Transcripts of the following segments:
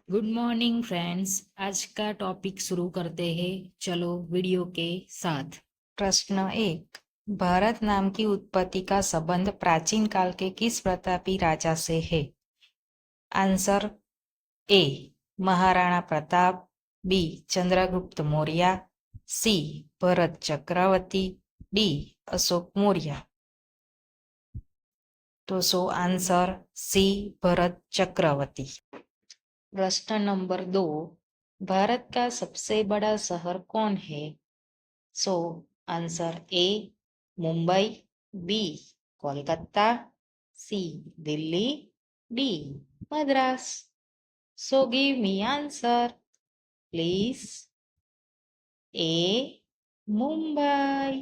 Good morning friends. आज का topic शुरू करते हैं, चलो वीडियो के साथ। प्रश्न 1। भारत नाम की उत्पत्ति का संबंध प्राचीन काल के किस प्रतापी राजा से है? Answer A Maharana Pratap, B Chandragupta Maurya, C Bharat Chakravarti, D Ashoka Maurya. तो सो आंसर सी भरत चक्रवर्ती। प्रश्न नंबर 2। भारत का सबसे बड़ा शहर कौन है? So answer A Mumbai, B Kolkata, C Delhi, D Madras. So give me answer please. A Mumbai.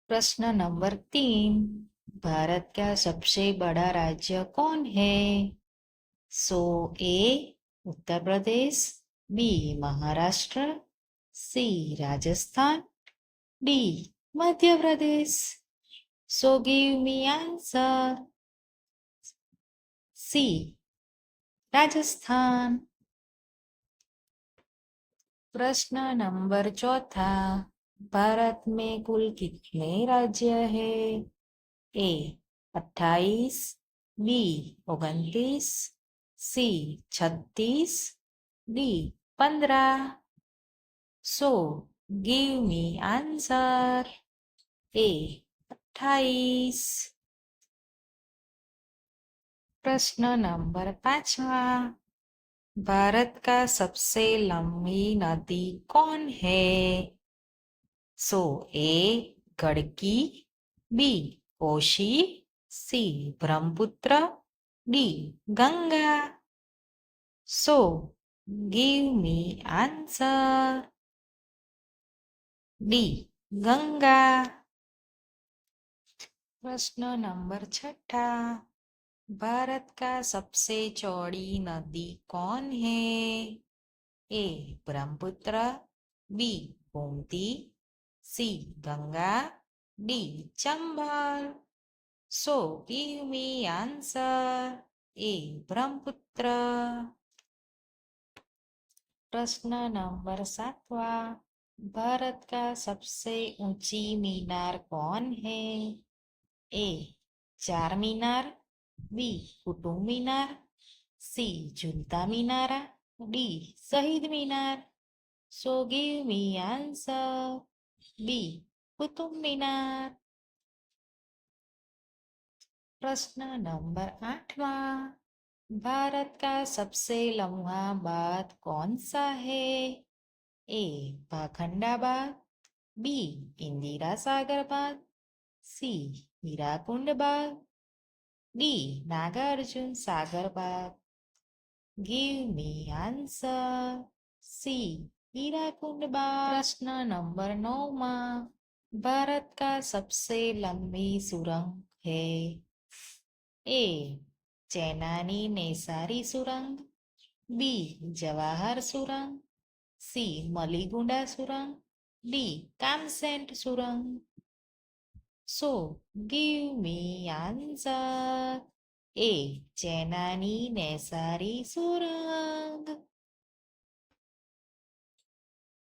प्रश्न नंबर 3। भारत का सबसे बड़ा राज्य कौन है? So A Uttar Pradesh, B Maharashtra, C Rajasthan, D Madhya Pradesh. So give me answer C Rajasthan. प्रश्न नंबर 4। भारत में कुल कितने राज्य हैं? A 28, B 29, C 36, D 15। So give me answer A 28। प्रश्न नंबर 5। भारत का सबसे लंबी नदी कौन है? सो ए गड़की, B Kosi, C Brahmaputra, D Ganga. So give me answer D Ganga. प्रश्न नंबर 6। भारत का सबसे चौड़ी नदी कौन है? A Brahmaputra, B Gomti, C Ganga, D Chambal. So give me answer A Brahmaputra. प्रश्न नंबर 7। भारत का सबसे ऊंची मीनार कौन है? A Char Minar, B Qutub Minar, C Jhulta Minara, D Shaheed Minar. So give me answer B Qutub Minar. प्रश्न नंबर 8। भारत का सबसे लंबा बांध कौन सा है? ए भाखंडा बांध, बी इंदिरा सागर बांध, सी हीराकुंड बांध, डी नागार्जुन सागर बांध। Give me answer C Hirakud बांध। प्रश्न नंबर 9। भारत का सबसे लंबी सुरंग है? ए चेनानी नेसारी सुरंग, बी जवाहर सुरंग, सी मलीगुंडा सुरंग, डी कामसेंट सुरंग। सो गिव मी आंसर ए चेनानी नेसारी सुरंग।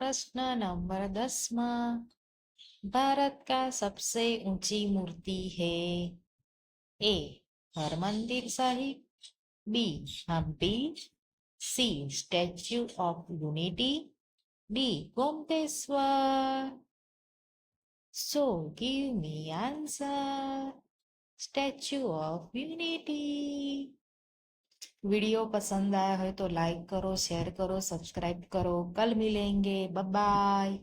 प्रश्न नंबर 10। भारत का सबसे ऊंची मूर्ति है? A Harmandir Sahib, B Hampi, C Statue of Unity, D Gomateshwar. So give me answer Statue of Unity. Video पसंद आया हो तो लाइक करो, शेयर करो, सब्सक्राइब करो। कल मिलेंगे, बाय बाय।